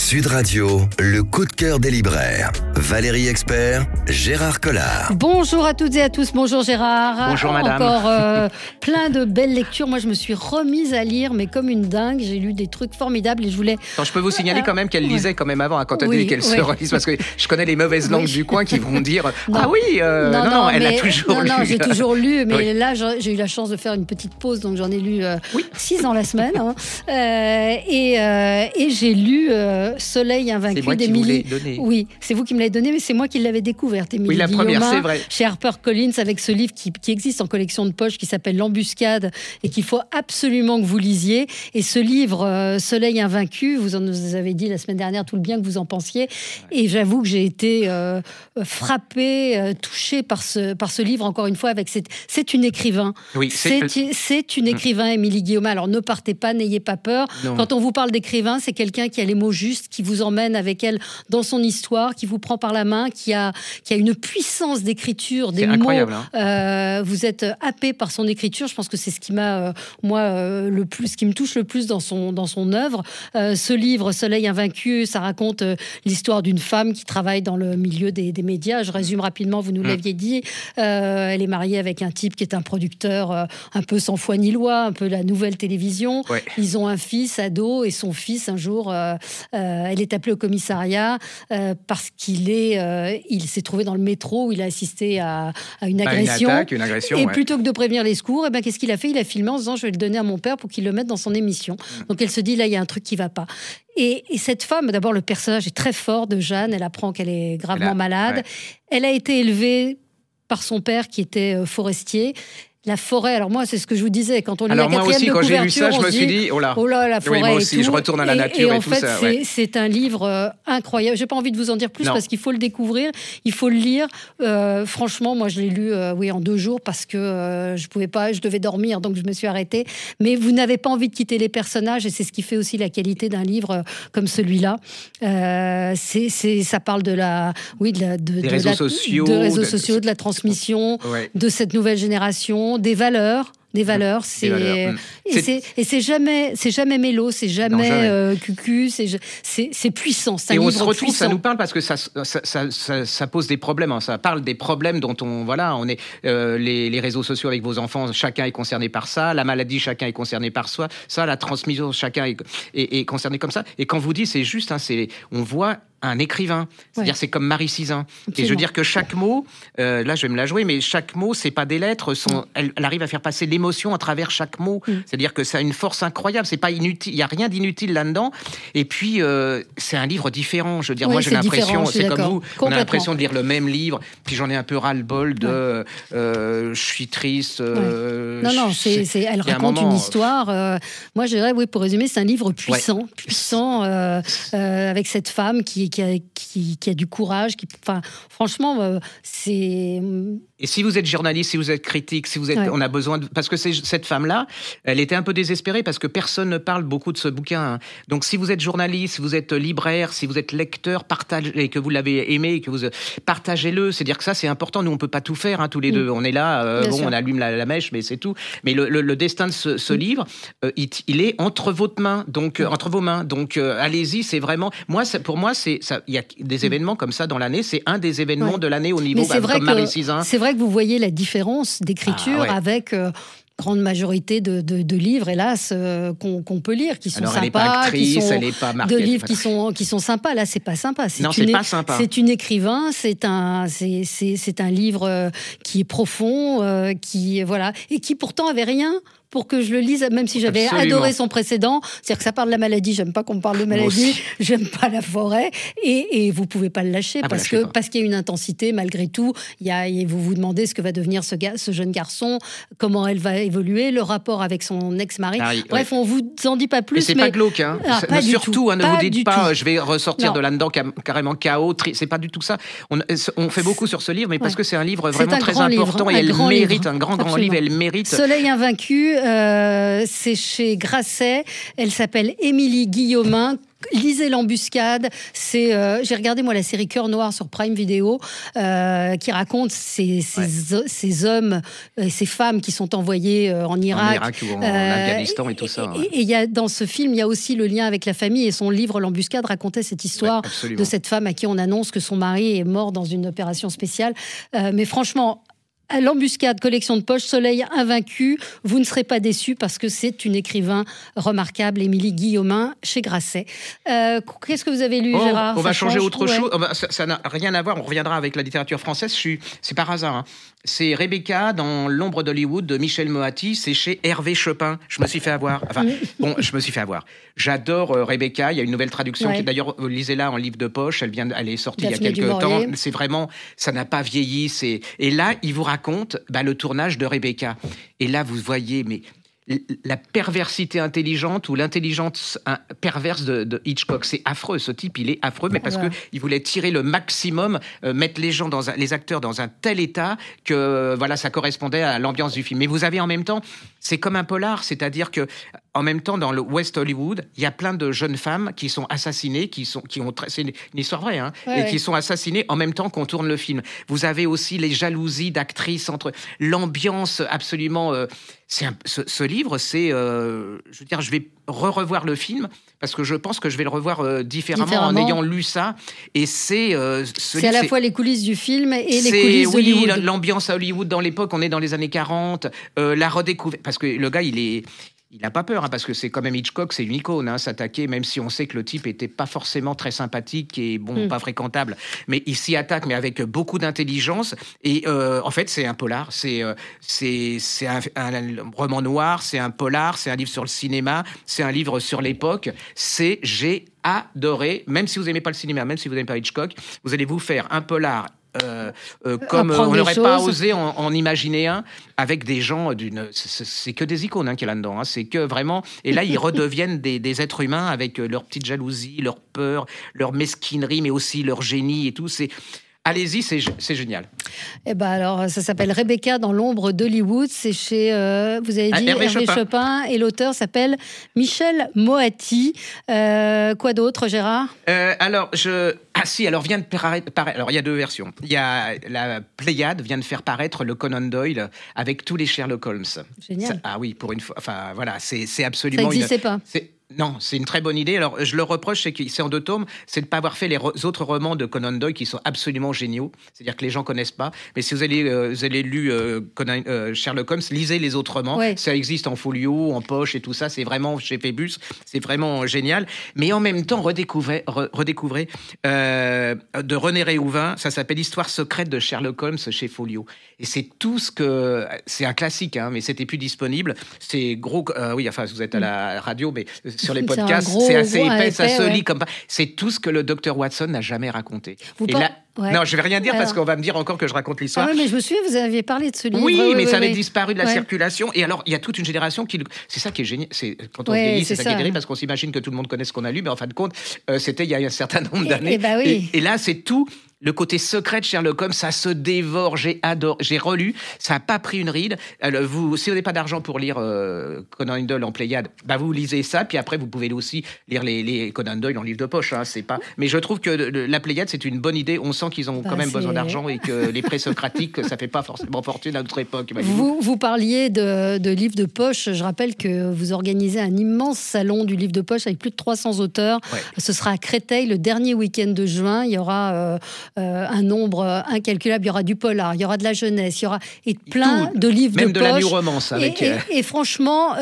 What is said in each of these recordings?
Sud Radio, le coup de cœur des libraires. Valérie Expert, Gérard Collard. Bonjour à toutes et à tous, bonjour Gérard. Bonjour madame. Encore plein de belles lectures. Moi je me suis remise à lire, mais comme une dingue. J'ai lu des trucs formidables et je voulais... Attends, je peux vous signaler quand même qu'elle lisait quand même avant, quand elle dit qu'elle se relise, parce que je connais les mauvaises langues du coin qui vont dire « Ah oui, non, elle a toujours lu. » Non, j'ai toujours lu, mais là j'ai eu la chance de faire une petite pause, donc j'en ai lu 6 dans la semaine. Et j'ai lu Soleil invaincu d'Émilie. Oui, c'est vous qui me l'avez donné, mais c'est moi qui l'avais découverte, Émilie. Oui, la première, c'est vrai. Chez HarperCollins, avec ce livre qui existe en collection de poche, qui s'appelle L'Embuscade, et qu'il faut absolument que vous lisiez. Et ce livre, Soleil invaincu, vous avez dit la semaine dernière tout le bien que vous en pensiez. Et j'avoue que j'ai été frappée, touchée par ce livre, encore une fois, avec c'est une écrivain. Oui, c'est une écrivain, Émilie Guillaume. Alors ne partez pas, n'ayez pas peur. Non. Quand on vous parle d'écrivain, c'est quelqu'un qui a les mots justes, qui vous emmène avec elle dans son histoire, qui vous prend par la main, qui a une puissance d'écriture, des mots. Incroyable, vous êtes happé par son écriture. Je pense que c'est ce qui m'a, le plus, ce qui me touche le plus dans son œuvre. Ce livre, Soleil invaincu, ça raconte l'histoire d'une femme qui travaille dans le milieu des médias. Je résume rapidement, vous nous l'aviez dit. Elle est mariée avec un type qui est un producteur un peu sans foi ni loi, un peu la nouvelle télévision. Ouais. Ils ont un fils ado et son fils, un jour, elle est appelée au commissariat parce il s'est trouvé dans le métro où il a assisté à une agression. Une agression. Et plutôt que de prévenir les secours, qu'est-ce qu'il a fait ? Il a filmé en disant « je vais le donner à mon père pour qu'il le mette dans son émission ». Donc elle se dit « là, il y a un truc qui ne va pas ». Et cette femme, d'abord, le personnage est très fort de Jeanne. Elle apprend qu'elle est gravement malade. Ouais. Elle a été élevée par son père qui était forestier. La forêt, alors moi, c'est ce que je vous disais, quand on lit la quatrième de couverture, moi aussi, quand j'ai lu ça, je me suis dit, oh là, la forêt. Oui, moi aussi, je retourne à la nature et tout ça. En fait, c'est un livre incroyable. J'ai pas envie de vous en dire plus parce qu'il faut le découvrir, il faut le lire. Franchement, moi, je l'ai lu en 2 jours parce que je pouvais pas, je devais dormir, donc je me suis arrêtée. Mais vous n'avez pas envie de quitter les personnages et c'est ce qui fait aussi la qualité d'un livre comme celui-là. Ça parle des réseaux sociaux, de la transmission, de cette nouvelle génération. Des valeurs, c'est jamais mélo, c'est jamais cucu, c'est puissant. Et on se retrouve, puissant. Ça nous parle parce que ça pose des problèmes. Hein. Ça parle des problèmes dont on est les réseaux sociaux avec vos enfants, chacun est concerné par ça. La maladie, chacun est concerné par ça. La transmission, chacun est concerné comme ça. Et quand vous dites, c'est juste, on voit un écrivain, c'est-à-dire c'est comme Marie Sizun. Et je veux dire que chaque mot, là je vais me la jouer, mais chaque mot, c'est pas des lettres, elle arrive à faire passer l'émotion à travers chaque mot. C'est-à-dire que ça a une force incroyable, c'est pas inutile, il y a rien d'inutile là-dedans. Et puis c'est un livre différent. Je veux dire, moi j'ai l'impression, c'est comme vous, on a l'impression de lire le même livre. Puis j'en ai un peu ras-le-bol de, je suis triste. Non, elle raconte une histoire. Moi je dirais, pour résumer, c'est un livre puissant, avec cette femme qui a du courage, franchement, c'est... Et si vous êtes journaliste, si vous êtes critique, on a besoin parce que cette femme-là, elle était un peu désespérée parce que personne ne parle beaucoup de ce bouquin. Hein. Donc si vous êtes journaliste, si vous êtes libraire, si vous êtes lecteur, et que vous l'avez aimé, et que vous partagez-le. C'est-à-dire que ça, c'est important. Nous, on peut pas tout faire, tous les deux. On est là, on allume la mèche, mais c'est tout. Mais le destin de ce livre, il est entre votre main, donc entre vos mains. Donc allez-y, c'est vraiment. Pour moi, il y a des événements comme ça dans l'année. C'est un des événements de l'année au niveau comme Marie Sizun. C'est vrai que vous voyez la différence d'écriture avec grande majorité de livres, hélas, qu'on peut lire, qui sont sympas. Elle n'est pas actrice, elle n'est pas marquée. De livres qui sont sympas. Là, c'est pas sympa. C'est pas sympa. C'est une écrivain, c'est un livre qui est profond, et qui pourtant avait rien pour que je le lise, même si j'avais adoré son précédent. C'est-à-dire que ça parle de la maladie, j'aime pas qu'on me parle de maladie, j'aime pas la forêt, et vous pouvez pas le lâcher, parce qu'il y a une intensité, malgré tout. Vous vous demandez ce que va devenir ce jeune garçon, comment elle va évoluer, le rapport avec son ex-mari. Bref, on vous en dit pas plus. Et c'est pas glauque, hein. Surtout, ne vous dites pas, je vais ressortir de là-dedans carrément chaos, c'est pas du tout ça. On fait beaucoup sur ce livre, mais parce que c'est un livre vraiment très important, et elle mérite un grand livre, elle mérite. Soleil invaincu, c'est chez Grasset. Elle s'appelle Émilie Guillaumin. lisez l'embuscade. J'ai regardé moi la série Cœur Noir sur Prime Video qui raconte ces hommes, ces femmes qui sont envoyées en Irak ou en Afghanistan et tout ça. Et il y a dans ce film, il y a aussi le lien avec la famille, et son livre L'embuscade racontait cette histoire de cette femme à qui on annonce que son mari est mort dans une opération spéciale. Mais franchement, L'embuscade, collection de poche, Soleil invaincu, vous ne serez pas déçus parce que c'est une écrivain remarquable, Émilie Guillaumin, chez Grasset. Qu'est-ce que vous avez lu, Gérard? On va changer autre chose. Ça n'a rien à voir, on reviendra avec la littérature française. C'est par hasard. Hein. C'est Rebecca dans L'ombre d'Hollywood de Michel Moati, c'est chez Hervé Chopin. Je me suis fait avoir. Je me suis fait avoir. J'adore Rebecca, il y a une nouvelle traduction qui d'ailleurs, lisez-la en livre de poche, elle est sortie il y a quelques temps. C'est vraiment, ça n'a pas vieilli. Et là, il vous raconte le tournage de Rebecca. Et là, vous voyez, mais la perversité intelligente ou l'intelligence perverse de Hitchcock. C'est affreux, ce type, il est affreux, mais parce qu'il voulait tirer le maximum, mettre les acteurs dans un tel état que ça correspondait à l'ambiance du film. Mais vous avez en même temps, c'est comme un polar, c'est-à-dire que en même temps, dans le West Hollywood, il y a plein de jeunes femmes qui sont assassinées, c'est une histoire vraie, qui sont assassinées en même temps qu'on tourne le film. Vous avez aussi les jalousies d'actrices entre l'ambiance absolument. Ce livre, je vais revoir le film parce que je pense que je vais le revoir différemment en ayant lu ça. Et c'est à la fois les coulisses du film et les coulisses d'Hollywood. Oui, l'ambiance à Hollywood dans l'époque, on est dans les années 40, la redécouverte. Parce que le gars, il n'a pas peur, parce que c'est quand même Hitchcock, c'est une icône, s'attaquer, même si on sait que le type n'était pas forcément très sympathique et pas fréquentable. Mais il s'y attaque, mais avec beaucoup d'intelligence. Et en fait, c'est un polar, c'est un roman noir, c'est un polar, c'est un livre sur le cinéma, c'est un livre sur l'époque. J'ai adoré, même si vous n'aimez pas le cinéma, même si vous n'aimez pas Hitchcock, vous allez vous faire un polar comme on n'aurait pas osé en imaginer un, avec des gens c'est que des icônes qu'il y a là-dedans, c'est que vraiment, et là ils redeviennent des êtres humains avec leur petite jalousie, leur peur, leur mesquinerie, mais aussi leur génie et tout. Allez-y, c'est génial. Alors, ça s'appelle Rebecca dans l'ombre d'Hollywood. C'est chez, vous avez dit, Hervé Chopin. Et l'auteur s'appelle Michel Moati. Quoi d'autre, Gérard? Alors, vient de paraître. Alors, il y a deux versions. Il y a la Pléiade vient de faire paraître le Conan Doyle avec tous les Sherlock Holmes. Génial. Oui, pour une fois. Enfin, voilà, c'est absolument. Ça n'existait pas. Non, c'est une très bonne idée. Alors, je le reproche, c'est en 2 tomes, c'est de ne pas avoir fait les autres romans de Conan Doyle qui sont absolument géniaux. C'est-à-dire que les gens ne connaissent pas. Mais si vous avez lu Sherlock Holmes, lisez les autres romans. Ouais. Ça existe en folio, en poche et tout ça. C'est vraiment chez Phébus. C'est vraiment génial. Mais en même temps, redécouvrez de René Réhouvin. Ça s'appelle Histoire secrète de Sherlock Holmes chez Folio. Et c'est tout ce que... C'est un classique, mais c'était plus disponible. C'est gros... vous êtes à la radio, mais... Sur les podcasts, c'est assez épais, ça se lit comme pas. C'est tout ce que le Dr Watson n'a jamais raconté. Non, je vais rien dire parce qu'on va me dire encore que je raconte l'histoire. Mais je me souviens, vous aviez parlé de ce livre. Oui, mais ça avait disparu de la circulation. Et alors, il y a toute une génération qui... C'est ça qui est génial. Quand on vieillit, c'est ça qui est terrible, parce qu'on s'imagine que tout le monde connaît ce qu'on a lu, mais en fin de compte, c'était il y a un certain nombre d'années. Et là, c'est tout... Le côté secret de Sherlock Holmes, ça se dévore, j'ai relu, ça n'a pas pris une ride. Alors, si vous n'avez pas d'argent pour lire Conan Doyle en Pléiade, vous lisez ça, puis après vous pouvez aussi lire les Conan Doyle en livre de poche. C'est pas... Mais je trouve que la Pléiade, c'est une bonne idée. On sent qu'ils ont quand même besoin d'argent et que les pré-socratiques, ça ne fait pas forcément fortune à notre époque. Vous parliez de livres de poche. Je rappelle que vous organisez un immense salon du livre de poche avec plus de 300 auteurs. Ouais. Ce sera à Créteil le dernier week-end de juin. Il y aura... un nombre incalculable, il y aura du polar, il y aura de la jeunesse, il y aura plein de livres de poche. Même de la new romance. Et franchement,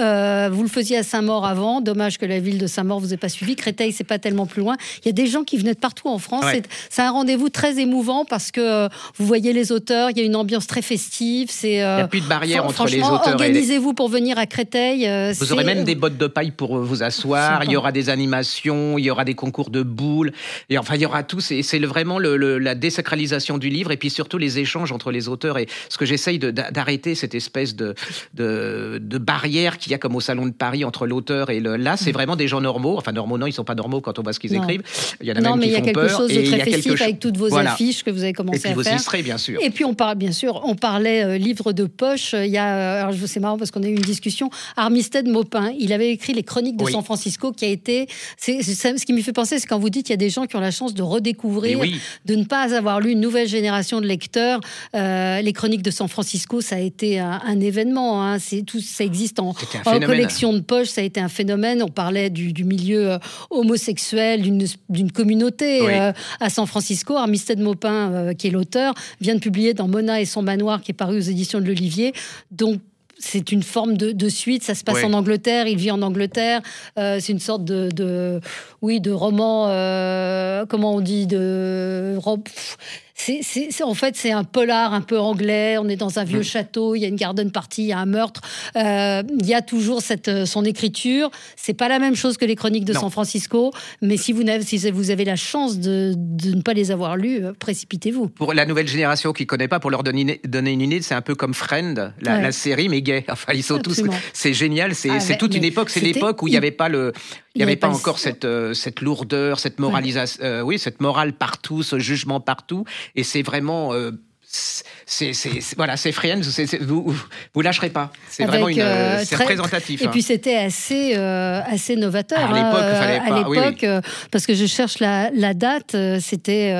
vous le faisiez à Saint-Maur avant, dommage que la ville de Saint-Maur vous ait pas suivi, Créteil c'est pas tellement plus loin, il y a des gens qui venaient de partout en France, c'est un rendez-vous très émouvant parce que vous voyez les auteurs, il y a une ambiance très festive, il n'y a plus de barrière entre les auteurs. Organisez-vous pour venir à Créteil. Vous aurez même des bottes de paille pour vous asseoir, il y aura des animations, il y aura des concours de boules, et enfin il y aura tout, c'est vraiment la désacralisation du livre et puis surtout les échanges entre les auteurs. Et ce que j'essaye d'arrêter, cette espèce de barrière qu'il y a comme au Salon de Paris entre l'auteur et là, c'est vraiment des gens normaux. Enfin, normaux, non, ils ne sont pas normaux quand on voit ce qu'ils écrivent. Il y en a même qui font peur. Il y a quelque chose de très festif avec toutes vos affiches que vous avez commencé à faire. Et puis vos illustrés, bien sûr. Et puis on parlait livre de poche. Il y a, alors c'est marrant parce qu'on a eu une discussion. Armistead Maupin, il avait écrit les Chroniques de San Francisco, qui a été. Ce qui me fait penser, c'est quand vous dites qu'il y a des gens qui ont la chance de redécouvrir, de ne pas avoir lu une nouvelle génération de lecteurs. Les Chroniques de San Francisco, ça a été un événement. Hein. Ça existe en collection de poche. Ça a été un phénomène. On parlait du milieu homosexuel, d'une communauté à San Francisco. Armistead Maupin, qui est l'auteur, vient de publier dans Mona et son manoir, qui est paru aux éditions de l'Olivier. Donc, c'est une forme de suite. Ça se passe en Angleterre. Il vit en Angleterre. C'est une sorte de roman. Comment on dit en fait, c'est un polar un peu anglais. On est dans un vieux château. Il y a une garden party. Il y a un meurtre. Il y a toujours son écriture. C'est pas la même chose que les Chroniques de San Francisco. Mais si vous avez la chance de ne pas les avoir lus, précipitez-vous. Pour la nouvelle génération qui connaît pas, pour leur donner une idée, c'est un peu comme Friends, la série, mais gay. Enfin, ils sont tous. C'est génial. C'est toute une époque. C'est l'époque où il n'y avait pas il n'y avait pas encore cette lourdeur, cette moralisation, cette morale partout, ce jugement partout. Et c'est vraiment, c'est Friends, vous lâcherez pas. C'est vraiment c'est représentatif. Et puis c'était assez novateur. À l'époque, il fallait pas. À l'époque, parce que je cherche la date, c'était.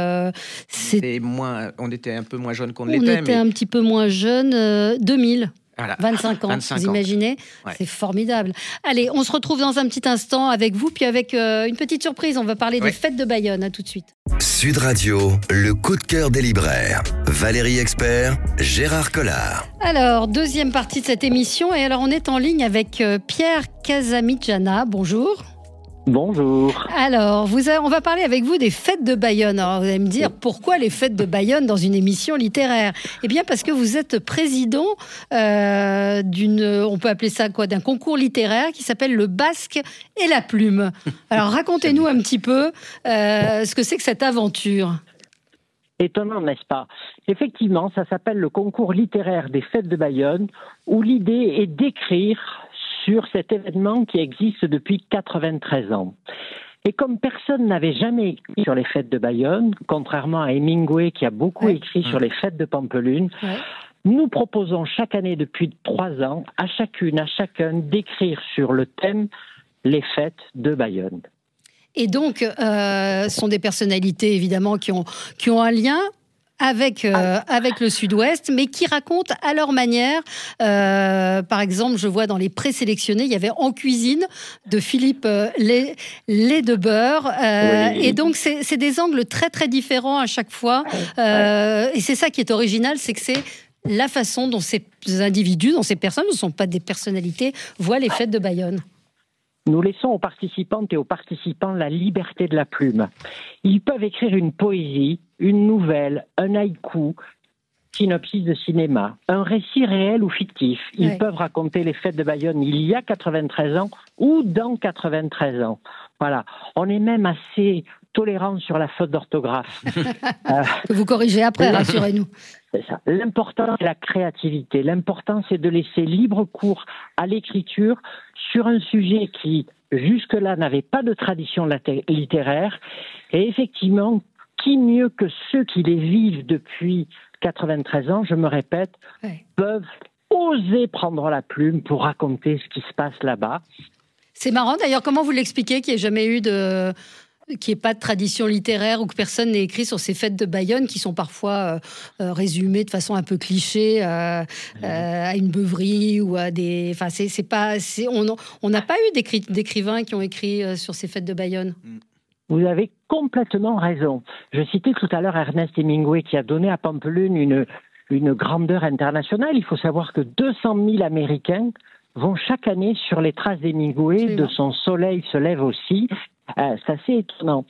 On était un peu moins jeunes qu'on l'était. On était un petit peu moins jeunes. 2000. Voilà. 25 ans, vous imaginez ? C'est formidable. Allez, on se retrouve dans un petit instant avec vous, puis avec une petite surprise. On va parler des fêtes de Bayonne. À tout de suite. Sud Radio, le coup de cœur des libraires. Valérie Expert, Gérard Collard. Alors, deuxième partie de cette émission. Et alors, on est en ligne avec Pierre Casamidjana. Bonjour. Bonjour. Alors, on va parler avec vous des fêtes de Bayonne. Alors, vous allez me dire, pourquoi les fêtes de Bayonne dans une émission littéraire ? Eh bien, parce que vous êtes président on peut appeler ça quoi, d'un concours littéraire qui s'appelle le Basque et la Plume. Alors, racontez-nous un petit peu ce que c'est que cette aventure. Étonnant, n'est-ce pas ? Effectivement, ça s'appelle le concours littéraire des fêtes de Bayonne, où l'idée est d'écrire sur cet événement qui existe depuis 93 ans. Et comme personne n'avait jamais écrit sur les fêtes de Bayonne, contrairement à Hemingway qui a beaucoup écrit sur les fêtes de Pampelune, nous proposons chaque année depuis 3 ans à chacun d'écrire sur le thème les fêtes de Bayonne. Et donc, ce sont des personnalités évidemment qui ont un lien avec le Sud-Ouest, mais qui racontent à leur manière. Par exemple, je vois dans les présélectionnés, il y avait En cuisine de Philippe Laidebeur. Et donc, c'est des angles très, très différents à chaque fois. Et c'est ça qui est original, c'est que c'est la façon dont ces individus, dont ces personnes, ne sont pas des personnalités, voient les fêtes de Bayonne. Nous laissons aux participantes et aux participants la liberté de la plume. Ils peuvent écrire une poésie, une nouvelle, un haïku, synopsis de cinéma, un récit réel ou fictif. Ils peuvent raconter les fêtes de Bayonne il y a 93 ans ou dans 93 ans. Voilà. On est même assez tolérant sur la faute d'orthographe. Que vous corrigez après, rassurez-nous. C'est ça. L'important, c'est la créativité. L'important, c'est de laisser libre cours à l'écriture sur un sujet qui, jusque-là, n'avait pas de tradition littéraire. Et effectivement, qui mieux que ceux qui les vivent depuis 93 ans, je me répète, peuvent oser prendre la plume pour raconter ce qui se passe là-bas. C'est marrant, d'ailleurs, comment vous l'expliquez qu'il n'y ait jamais eu qu'il n'y ait pas de tradition littéraire ou que personne n'ait écrit sur ces fêtes de Bayonne qui sont parfois résumées de façon un peu cliché à une beuverie ou à des... Enfin, on n'a pas eu d'écrivains qui ont écrit sur ces fêtes de Bayonne. Vous avez complètement raison. Je citais tout à l'heure Ernest Hemingway qui a donné à Pampelune une grandeur internationale. Il faut savoir que 200 000 Américains vont chaque année sur les traces d'Hemingway, de son soleil se lève aussi. C'est assez étonnant.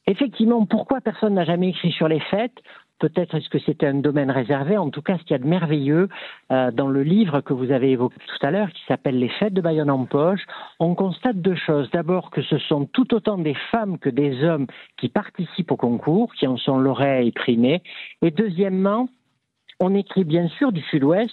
Effectivement, pourquoi personne n'a jamais écrit sur les fêtes ? Peut-être est-ce que c'était un domaine réservé. En tout cas, ce qu'il y a de merveilleux dans le livre que vous avez évoqué tout à l'heure, qui s'appelle « Les fêtes de Bayonne en poche », on constate 2 choses. D'abord, que ce sont tout autant des femmes que des hommes qui participent au concours, qui en sont lauréats et primés. Et deuxièmement, on écrit bien sûr du Sud-Ouest,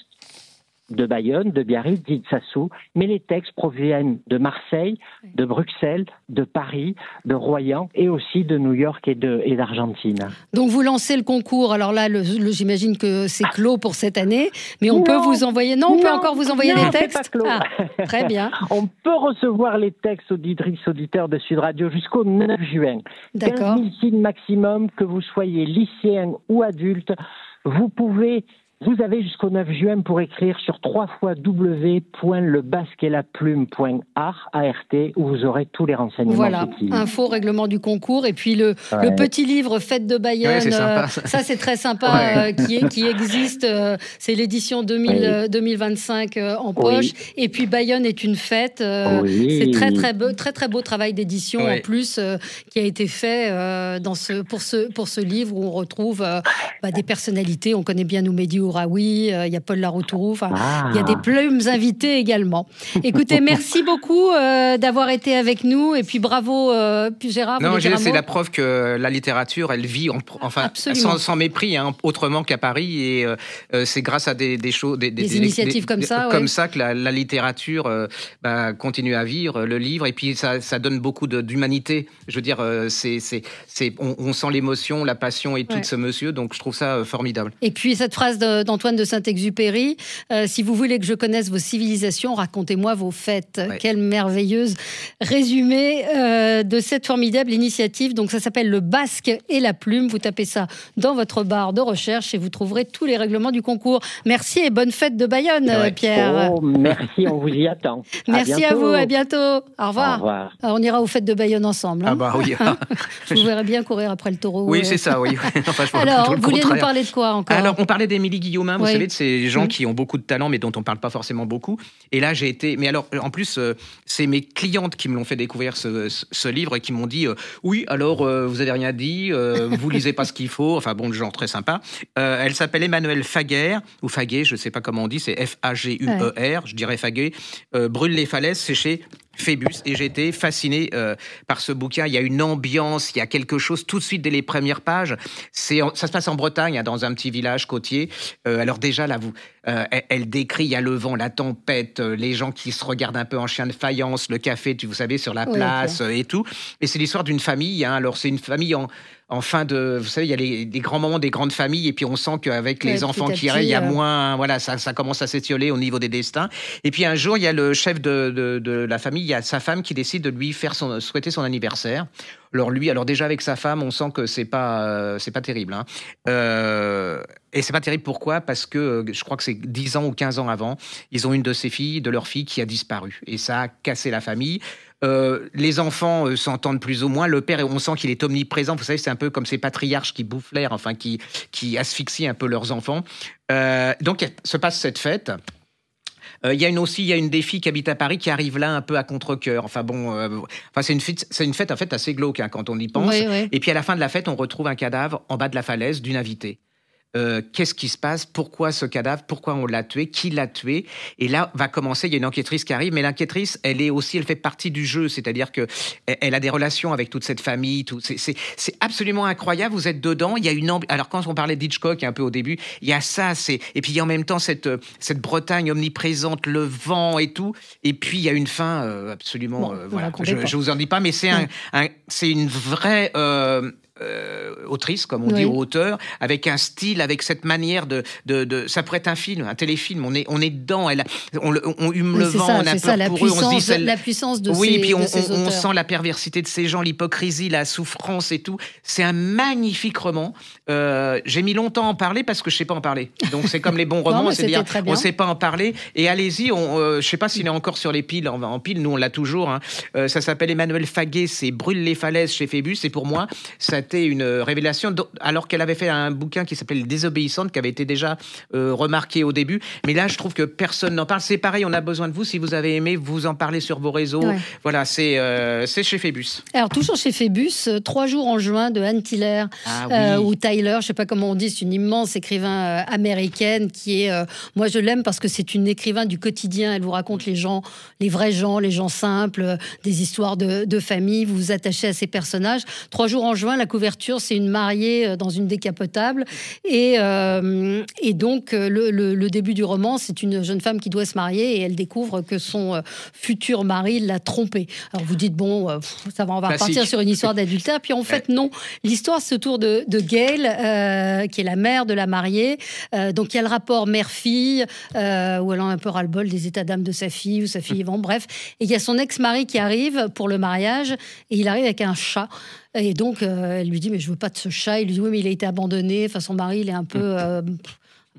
de Bayonne, de Biarritz, d'Itsasou, mais les textes proviennent de Marseille, de Bruxelles, de Paris, de Royan et aussi de New York et d'Argentine. Donc vous lancez le concours, alors là j'imagine que c'est clos pour cette année, mais on peut vous envoyer... Non, on peut encore vous envoyer les textes. C'est pas clos. Très bien. On peut recevoir les textes auditrices, auditeurs de Sud Radio jusqu'au 9 juin. D'accord. 15 000 signes maximum, que vous soyez lycéen ou adulte, vous avez jusqu'au 9 juin pour écrire sur www.lebasquetlaplume.art où vous aurez tous les renseignements. Voilà, info, règlement du concours. Et puis le petit livre Fête de Bayonne, c'est sympa, ça c'est très sympa, qui existe. C'est l'édition 2025 en poche. Et puis Bayonne est une fête. C'est très beau travail d'édition en plus qui a été fait pour ce livre où on retrouve des personnalités. On connaît bien Noumédi Ouraoui, il y a Paul Laroutourou, il y a des plumes invités également. Écoutez, merci beaucoup d'avoir été avec nous et puis bravo Gérard. Non, c'est la preuve que la littérature, elle vit sans mépris, autrement qu'à Paris, et c'est grâce à des initiatives comme ça que la littérature continue à vivre, le livre, et puis ça donne beaucoup d'humanité. Je veux dire, on sent l'émotion, la passion et tout de ce monsieur, donc je trouve ça formidable. Et puis cette phrase d'Antoine de Saint-Exupéry, si vous voulez que je connaisse vos civilisations, racontez-moi vos fêtes. Quel merveilleuse résumé de cette formidable initiative. Donc ça s'appelle Le Basque et la Plume. Vous tapez ça dans votre barre de recherche et vous trouverez tous les règlements du concours. Merci et bonne fête de Bayonne, Pierre. Merci, on vous y attend. Merci à vous, à bientôt. Au revoir. Au revoir. Alors, on ira aux fêtes de Bayonne ensemble. Ah bah oui. Je vous verrai bien courir après le taureau. Oui, c'est ça, oui. Alors, vous vouliez nous parler de quoi encore? Alors, on parlait d'Émilie Guillaumin, vous savez, de ces gens qui ont beaucoup de talent, mais dont on ne parle pas forcément beaucoup. Et là, j'ai été... Mais alors, en plus, c'est mes clientes qui me l'ont fait découvrir, ce livre, et qui m'ont dit oui, alors, vous avez rien dit, vous lisez pas ce qu'il faut. Enfin, bon, le genre très sympa. Elle s'appelle Emmanuelle Faguer, ou Faguet, je sais pas comment on dit, c'est Faguer, je dirais Faguet. Brûle les falaises, c'est chez Phébus, et j'ai été fasciné par ce bouquin. Il y a une ambiance, il y a quelque chose tout de suite dès les premières pages. Ça se passe en Bretagne, dans un petit village côtier. Alors déjà là, elle décrit, il y a le vent, la tempête, les gens qui se regardent un peu en chien de faïence, le café, vous savez, sur la place et tout. Et c'est l'histoire d'une famille. Alors c'est une famille en fin de... Vous savez, il y a les grands moments des grandes familles, et puis on sent qu'avec les enfants qui arrivent, il y a moins... Voilà, ça commence à s'étioler au niveau des destins. Et puis un jour, il y a le chef de la famille, il y a sa femme qui décide de lui faire souhaiter son anniversaire. Alors déjà avec sa femme, on sent que c'est pas terrible. Et c'est pas terrible, pourquoi ? Parce que je crois que c'est 10 ans ou 15 ans avant, ils ont une de leurs filles qui a disparu. Et ça a cassé la famille. Les enfants s'entendent plus ou moins. Le père, on sent qu'il est omniprésent. Vous savez, c'est un peu comme ces patriarches qui bouffent l'air, qui asphyxient un peu leurs enfants. Donc, se passe cette fête. Il y a une des filles qui habite à Paris qui arrive là un peu à contre-cœur. C'est une fête en fait assez glauque quand on y pense. Oui. Et puis à la fin de la fête, on retrouve un cadavre en bas de la falaise d'une invitée. Qu'est-ce qui se passe? Pourquoi ce cadavre? Pourquoi on l'a tué? Qui l'a tué? Et là va commencer, il y a une enquêtrice qui arrive, mais l'enquêtrice, elle fait partie du jeu, c'est-à-dire que elle a des relations avec toute cette famille. C'est absolument incroyable. Vous êtes dedans. Il y a alors quand on parlait d'Hitchcock un peu au début, il y a ça. Et puis il y a en même temps cette Bretagne omniprésente, le vent et tout. Et puis il y a une fin absolument. Voilà. Je vous en dis pas, mais c'est une vraie. Autrice, comme on dit, ou auteur, avec un style, avec cette manière de ça pourrait être un film, un téléfilm. On est dedans. On hume le vent, on a peur pour eux. On se dit la puissance de oui, ces, et puis on auteurs. sent la perversité de ces gens, l'hypocrisie, la souffrance et tout. C'est un magnifique roman. J'ai mis longtemps à en parler parce que je sais pas en parler. Donc c'est comme les bons romans, c'est-à-dire on sait pas en parler. Et allez-y, je sais pas s'il est encore sur les piles, en pile. Nous on l'a toujours. Ça s'appelle Emmanuelle Faguet, c'est Brûle les falaises chez Phébus. Et pour moi, ça a été une révélation. Alors qu'elle avait fait un bouquin qui s'appelle Les Désobéissantes, qui avait été déjà remarqué au début. Mais là, je trouve que personne n'en parle. C'est pareil, on a besoin de vous. Si vous avez aimé, vous en parlez sur vos réseaux. Ouais. Voilà, c'est chez Phébus. Alors, toujours chez Phébus, 3 jours en juin de Anne Tiller, ou Tyler, je ne sais pas comment on dit, c'est une immense écrivain américaine qui est... moi, je l'aime parce que c'est une écrivain du quotidien. Elle vous raconte les gens, les vrais gens, les gens simples, des histoires de famille. Vous vous attachez à ces personnages. 3 jours en juin, la couverture, c'est une mariée dans une décapotable. Et donc, le début du roman, c'est une jeune femme qui doit se marier et elle découvre que son futur mari l'a trompée. Alors vous dites, bon, ça va, on va repartir sur une histoire d'adultère. Puis en fait, non. L'histoire se tourne de Gail, qui est la mère de la mariée. Donc il y a le rapport mère-fille, où elle a un peu ras-le-bol des états d'âme de sa fille ou sa fille, bon, bref. Et il y a son ex-mari qui arrive pour le mariage et il arrive avec un chat. Et donc, elle lui dit, mais je veux pas de ce chat. Il lui dit, oui, mais il a été abandonné. Enfin, son mari, il est un peu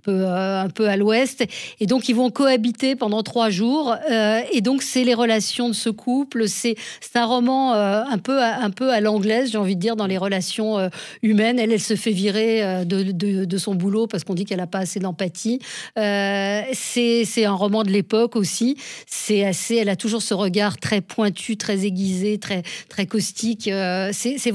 à l'ouest. Et donc, ils vont cohabiter pendant 3 jours. Et donc, c'est les relations de ce couple. C'est un roman un peu à l'anglaise, j'ai envie de dire, dans les relations humaines. Elle se fait virer de son boulot parce qu'on dit qu'elle n'a pas assez d'empathie. C'est un roman de l'époque aussi. Elle a toujours ce regard très pointu, très aiguisé, très, très caustique. C'est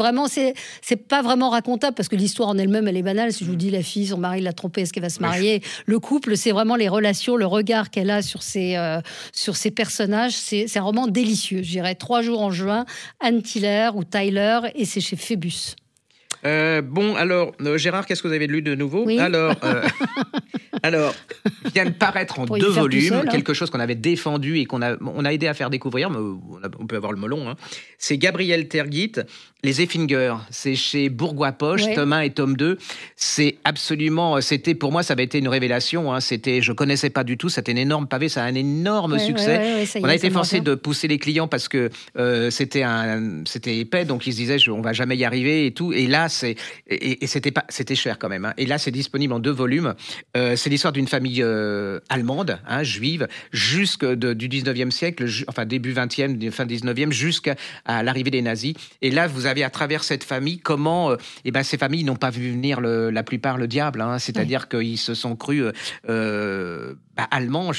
pas vraiment racontable parce que l'histoire en elle-même, elle est banale. Si je vous dis la fille, son mari l'a trompée, est-ce qu'elle va se marier ? Le couple, c'est vraiment les relations, le regard qu'elle a sur ses personnages. C'est un roman délicieux. Je dirais 3 jours en juin, Anne Tyler ou Tyler, et c'est chez Phébus. Bon, alors, Gérard, qu'est-ce que vous avez lu de nouveau ? Oui. Alors, vient de paraître en 2 volumes, seul, quelque chose qu'on avait défendu et qu'on a aidé à faire découvrir, mais on peut avoir le melon. Hein. C'est Gabriel Tergit, Les Effingers. C'est chez Bourgois Poche, tome 1 et tome 2. C'est absolument, pour moi, ça avait été une révélation. Hein. Je connaissais pas du tout. C'était un énorme pavé, ça a un énorme succès. On a été forcé de pousser les clients parce que c'était épais, donc ils se disaient, on va jamais y arriver et tout. Et là, c'était cher quand même. Hein. Et là, c'est disponible en 2 volumes. C'est l'histoire d'une famille allemande, hein, juive, du 19e siècle, enfin début 20e, fin 19e, jusqu'à l'arrivée des nazis. Et là, vous avez à travers cette famille comment ces familles n'ont pas vu venir la plupart le diable. Hein, c'est-à-dire qu'ils se sont crus allemands.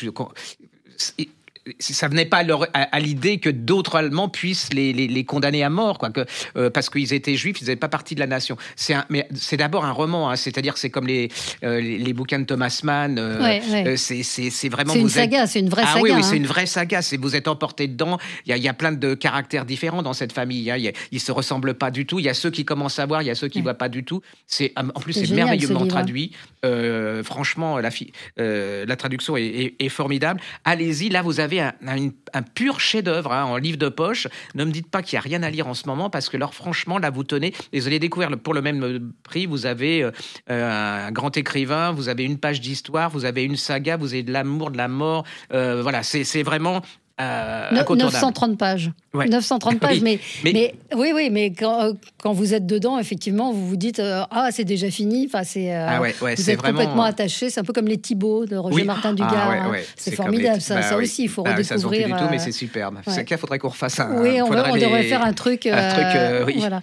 Ça venait pas à l'idée que d'autres Allemands puissent les condamner à mort, quoi, parce qu'ils étaient juifs, ils n'étaient pas partie de la nation. Mais c'est d'abord un roman, hein, c'est-à-dire que c'est comme les bouquins de Thomas Mann. C'est vraiment. C'est une saga, c'est une vraie saga. Oui, hein. C'est une vraie saga. Vous êtes emporté dedans. Il y a plein de caractères différents dans cette famille. Hein. Ils se ressemblent pas du tout. Il y a ceux qui commencent à voir, il y a ceux qui voient pas du tout. En plus, c'est génial, merveilleusement traduit. Franchement, la traduction est formidable. Allez-y, là, vous avez un pur chef-d'œuvre en livre de poche. Ne me dites pas qu'il n'y a rien à lire en ce moment parce que, franchement, là, vous tenez et vous allez découvrir pour le même prix. Vous avez un grand écrivain, vous avez une page d'histoire, vous avez une saga, vous avez de l'amour, de la mort. Voilà, c'est vraiment. 930 pages. Ouais. 930 pages, mais quand vous êtes dedans, effectivement, vous vous dites c'est déjà fini. Enfin, vous êtes vraiment complètement attaché. C'est un peu comme les Thibauts de Roger Martin Dugard. C'est formidable, ça aussi. Il faut redécouvrir. Ça sent plus du tout, mais c'est superbe. C'est qu'il faudrait qu'on refasse un. Oui, on devrait faire un truc. Oui. Voilà.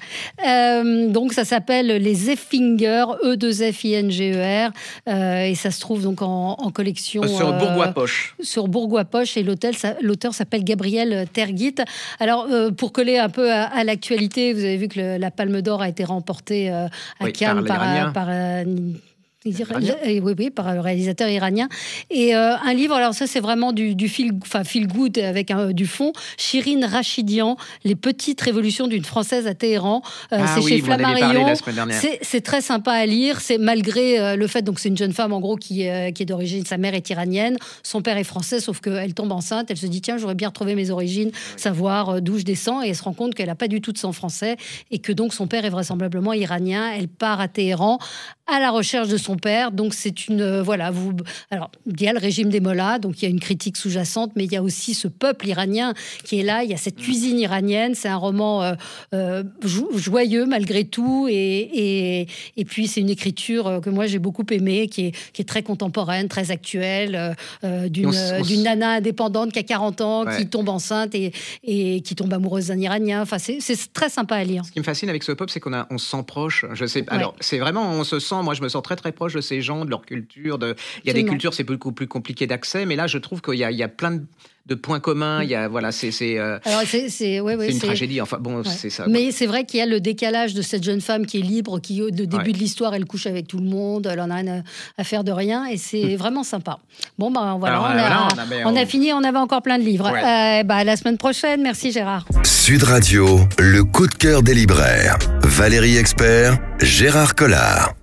Donc, ça s'appelle Les Effingers, E2FINGER, et ça se trouve donc en collection sur Bourgois Poche. Sur Bourgois Poche, et l'auteur s'appelle Gabriel Tergit. Alors, pour coller un peu à l'actualité, vous avez vu que la Palme d'Or a été remportée à Cannes par le réalisateur iranien. Et un livre, alors ça c'est vraiment du feel good avec du fond. Shirin Rachidian, Les petites révolutions d'une Française à Téhéran. C'est chez Flammarion. C'est très sympa à lire. C'est malgré le fait, donc c'est une jeune femme en gros qui est d'origine, sa mère est iranienne, son père est français, sauf qu'elle tombe enceinte. Elle se dit tiens, j'aurais bien retrouvé mes origines, savoir d'où je descends, et elle se rend compte qu'elle n'a pas du tout de sang français et que donc son père est vraisemblablement iranien. Elle part à Téhéran à la recherche de son père. Donc c'est une alors il y a le régime des mollahs, donc il y a une critique sous-jacente, mais il y a aussi ce peuple iranien qui est là. Il y a cette cuisine iranienne. C'est un roman joyeux malgré tout, et puis c'est une écriture que moi j'ai beaucoup aimée, qui est très contemporaine, très actuelle, d'une nana indépendante qui a 40 ans, qui tombe enceinte et qui tombe amoureuse d'un Iranien. Enfin c'est très sympa à lire. Ce qui me fascine avec ce peuple, c'est on se sent proche. Je sais. Alors c'est vraiment, on se sent. Moi je me sens très très proche de ces gens, de leur culture. Il y a des cultures, c'est beaucoup plus compliqué d'accès, mais là, je trouve qu'il y a plein de points communs. Il y a, c'est une tragédie. Enfin, bon, c'est ça. Mais c'est vrai qu'il y a le décalage de cette jeune femme qui est libre, qui, au début de l'histoire, elle couche avec tout le monde, elle en a rien à faire de rien, et c'est vraiment sympa. Bon, voilà, on a fini, on avait encore plein de livres. À la semaine prochaine. Merci, Gérard. Sud Radio, le coup de cœur des libraires. Valérie Expert, Gérard Collard.